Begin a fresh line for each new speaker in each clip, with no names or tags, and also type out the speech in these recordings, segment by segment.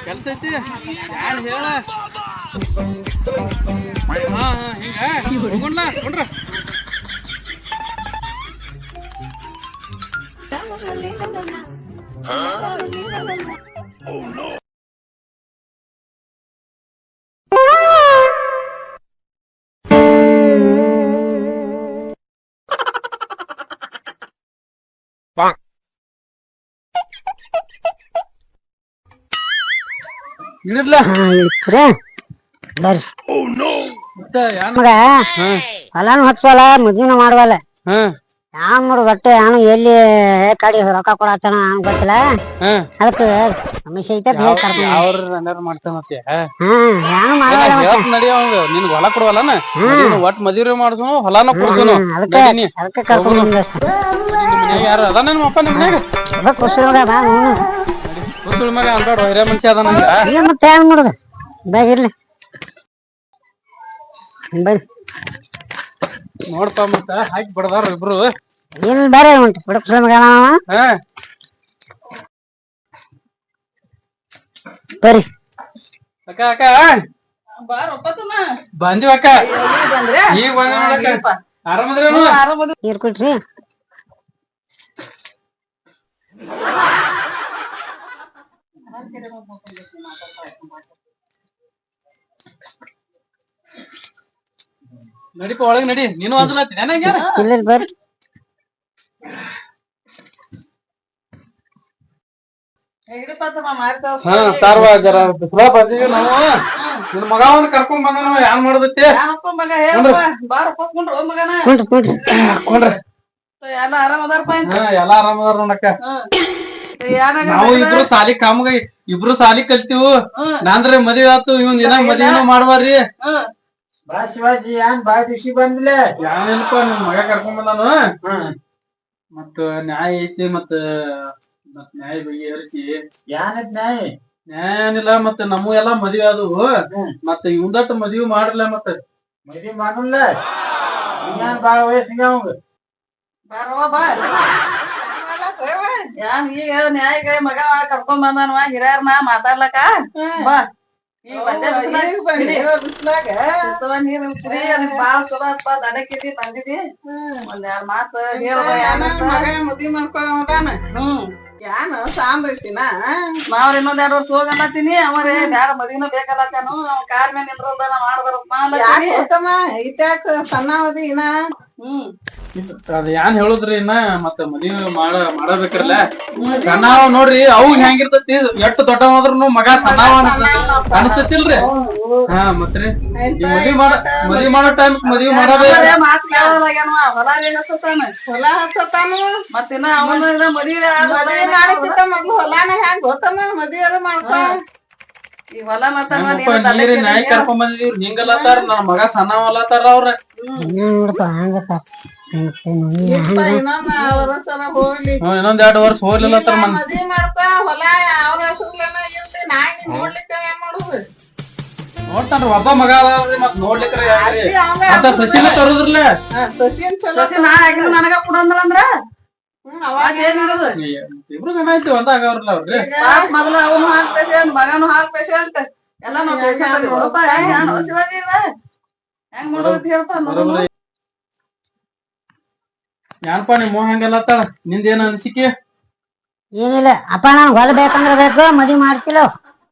ಕೆಲ್ಸ ಐತಿ ಯಾರು ಹೇಳ ಹಿಂಗ ಹೋಗೋಣ ಕೊಂಡ್ರ ಇಳಿರ್ಲ
ಬರ್ರಿ ಮಗ ಹೊಲಾನು ಹಚ್ಚವಲ್ಲ ಮದ್ವಿನ ಮಾಡುವಲ್ಲ ಯಾನ್ ಮಾಡುದು ಅಟ್ಟೆ ನಾನು ಎಲ್ಲಿ ಕಡೆ ರೊಕ್ಕ ಕೊಡತ್ತಾನ ಅವ್ನ್ ಗೊತ್ತಿಲ್ಲ ಅದಕ್ಕೆ ಸಮಸ್ಯೆ ಐತೆ ನಾನು ಮಾಡುವಲ್ಲ
ನಿನ್ಗ ಹೊಲ ಕೊಡುವಲ್ಲ ಒಟ್ ಮದುವೆ ಮಾಡ್ಸನು ಹೊಲಾನ ಕೊಡ್ಸನು
ಅದಕ್ಕೆ ಕರ್ಕೊಂಡು ಬಂದಷ್ಟ
ಯಾರು ಅದ ನಮ್ಮ ಅಪ್ಪ ನಿಮ್ ಮನ್ಯಾಗ
ಖುಷಿ ಬಾ
ಕುಸುಳ ಮಗ ಅಂತ ಹೊರ ಮನುಷ್ಯ ಅದ ನಂಗ
ಮತ್ತೆ ಏನ್ ಮಾಡುದು ಬಾಗಿರ್ಲಿ ಬರ್ರಿ
ನೋಡ್ಪ ಮತ್ತ ಹಾಕಿ ಬಿಡದಾರ ಇಬ್ರು
ಇಲ್ಲಿ ಬೇರೆ ಉಂಟು ಬಿಡಪ್ಪ ಮಗ ಬರ್ರಿ
ಅಕ್ಕ ಅಕ್ಕ ಬಂದಿವ ಅಕ್ಕ ಈಗ ಬಂದ ನೋಡಕ್ಕ ಆರಾಮದ್ರೇನು
ನೀರ್ ಕೊಟ್ರಿ
ನಡಿಪ ಒಳಗ್ ನಡಿ ನೀನು
ಇಲ್ಲ ಬರ್ರಿ
ಜರ ಬಂದಿವಿ ನಾವು ನಿನ್ ಮಗ ಒಂದ್ ಕರ್ಕೊಂಡ್ ಬಂದ ನಾವ್ ಯಾನ್ ಮಾಡುದತ್ತೆ
ಎಲ್ಲ
ಆರಾಮದಾರ ನೋಡಕ್ಕ ನಾವು ಇಬ್ರು ಸಾಲಿ ಕಾಮಗ ಇಬ್ರು ಸಾಲಿ ಕಲ್ತೀವು ನಾಂದ್ರೆ ಮದ್ವೆ ಆತು ಇವನ್ ದಿನ ಮದ್ವೆನೂ ಮಾಡ್ಬಾರ್ರಿ
ಬಾ ಶಿವಾಜಿ ಏನ್ ಬಾ ಖುಷಿ ಬಂದಿಲ್ಲ
ಯಾನೇನಪ್ಪ ನಿನ್ ಮಗ ಕರ್ಕೊಂಡ್ ಬಂದಾನು ಮತ್ತ ನ್ಯಾಯ ಐತಿ ಮತ್ತ ನ್ಯಾಯ ಬಗ್ಗೆ ಹರಿಸಿ
ಏನದ್ ನ್ಯಾಯ
ನ್ಯಾಯ ಏನಿಲ್ಲ ಮತ್ತ ನಮ್ಮ ಎಲ್ಲಾ ಮದ್ವೆ ಆದವು ಮತ್ತ ಇವಂದಟ್ ಮದ್ವಿ ಮಾಡ್ರಲ್ಲ ಮತ್ತ
ಮದ್ವಿ ಮಾಡಲ್ಲ ಇನ್ನೇನ್ ಬಾಳ ವಯಸ್ಸಿಗೆ ಅವಂಗ
ಬಾರವ್ವ ಬಾ ಯಾನ್ ಈಗ ನ್ಯಾಯ ಮಗ ಕರ್ಕೊಂಡ್ ಬಂದಾನವ ಹಿರಿಯರ್ನ ಮಾತಾಡ್ಲಕ್ಕ ಬಾ ಈಗ ಬಿಸ್ಲಾಗ ನೀರ್ ಕುಡಿ ಅದಕ್ ಬಾಳ ಚಲೋ ಅಪ್ಪ ದಡಕ್ಕಿದಿ ತಂದಿದಿ ಒಂದ್ ಎರಡ್ ಮಾತ
ಮಗ ಮದ್ವಿ ಮಾಡ್ಕೊಳ್ಳೋದಾನ ಯಾನ ಸಾಂಬೈತಿನ
ನಾವ್ ಇನ್ನೊಂದ್ 2 ವರ್ಷ ಹೋಗಲ್ಲತ್ತೀನಿ ಅವರೇ ಬ್ಯಾಡ ಮದ್ವಿನ ಬೇಕಲ್ಲತ್ತಾನು ಅವ್ ಕಾರ್ ಮೇಲೆ ನಿಂದ್ರಲ್ದಾನ ಮಾಡ್ಬಾರಪ್ಪ
ಇತ್ಯಾಕ ಸಣ್ಣವದಿ ಇನ್ನ
ಅದ ಏನ್ ಹೇಳುದ್ರಿ ಇನ್ನ ಮತ್ತ ಮದ್ವಿ ಮಾಡಬೇಕ್ರಲ್ಲ ಸಣ್ಣವ ನೋಡ್ರಿ ಅವ್ ಹೆಂಗಿರ್ತತಿ ಎಷ್ಟ್ ದೊಡ್ಡ ಹೋದ್ರುನು ಮಗ ಸಣ್ಣವ ಅನ್ಸತಿಲ್ರಿ ಹಾ ಮತ್ರಿ ಮದ್ವಿ ಮಾಡೋ ಟೈಮ್ ಮದ್ವಿ ಮಾಡಬೇಕು
ಮಾತ್ ಕೇಳಲಾಗ್ಯಾನವ ಹೊಲ
ಹೊಲ ಹಚ್ಚತಾನು
ಮತ್ತಿನ್ನ ಅವನ ಮದ್ವಿ
ಮಾಡಕ್ಕಿಂತ ಮೊದ್ಲು ಹೊಲಾನ ಹೆಂಗ್ ಗೊತ್ತಮ್ಮ ಮದ್ವಿ ಅದ ಮಾಡ್ಕೊ
ಈ ಹೊಲ
ನೀರಿ ನಾಯಿ ಕರ್ಕೊಂಡ್ ಬಂದಿವ್ರಿ ಹಿಂಗಲ್ಲತ್ತಾರ ನನ್ ಮಗ ಸಣ್ಣವಲ್ಲತ್ತಾರ ಅವ್ರ
ನೋಡಪ್ಪ ಹಂಗಪ್ಪ
ಹೋಗ್ಲಿ
ಇನ್ನೊಂದ್ 2 ವರ್ಷ ಹೋಗ್ಲಿಲ್ಲತ್ತಾರ
ಮದ್ವಿ ಮಾಡ್ಕೊ ಹೊಲ ಅವ್ರ ಹೆಸರ್ಲೇನ ಇರ್ಲಿ ನಾಯಿ ನೋಡ್ಲಿಕ್ಕ ಏನ್ ಮಾಡುದು
ನೋಡ್ತಾನ್ರಿ ಒಬ್ಬ ಮಗ ಅದಾರ್ರಿ ಮತ್ ನೋಡ್ಲಿಕ್ರ ಅಂತ ಸಸಿನ ತರುದ್ರಲ್ಲ
ಸಸಿನ್ ಚಲೋ
ನನಗ ಕೊಡಂದ್ರಂದ್ರ ಅವಾಗ ಏನ್ ಮಾಡುದು
ಇಬ್ರು ಜನ ಐತಿ ಒಂದ ಆಗವ್ರಲ್ಲ ಅವ್ರಿ
ಮೊದಲ ಅವನು ಹಾರ್ಟ್ ಪೇಷಂಟ್ ಮಗನು ಹಾರ್ಟ್ ಪೇಷಂಟ್ ಎಲ್ಲ ನಾವ್ ಶಿವಾಜಿ ಹೆಂಗ್ ಮಾಡೋದ್ ಹೇಳ್ತಾನ
ಯಾನಪ್ಪ ನಿಮ್ ಹಂಗೆಲ್ಲತ್ತಾಳ ನಿಂದೇನ ಅನ್ಸಿಕೆ
ಏನಿಲ್ಲ ಅಪ್ಪ ನಾನು ಹೊಲ ಬೇಕಂದ್ರ ಬೇಕು ಮದ್ವಿ ಮಾಡ್ತಿಲ್ಲ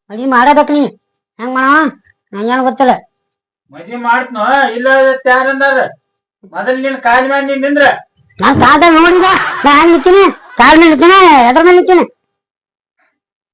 ಮದ್ವಿ ಮಾಡಬೇಕು ನೀ ಹೆಂಗ್ ಮಾಡವ ನಂಗೇನು ಗೊತ್ತಿಲ್ಲ
ಮದ್ವಿ ಮಾಡ್ತನೋ ಇಲ್ಲ ಯಾರಂದಾರ ಮೊದಲ್ ನೀನ್ ಕಾಲ್ ಮಾಡಿ ನಿಂದ್ರ
ನಾನ್ ಕಾದ ನೋಡಿದ ನಾನು ನಿಂತೀನಿ ಕಾಲ್ ಮೇಲೆ ನಿಂತೀನಿ ಎದ್ರ ಮೇಲೆ ನಿಂತೀನಿ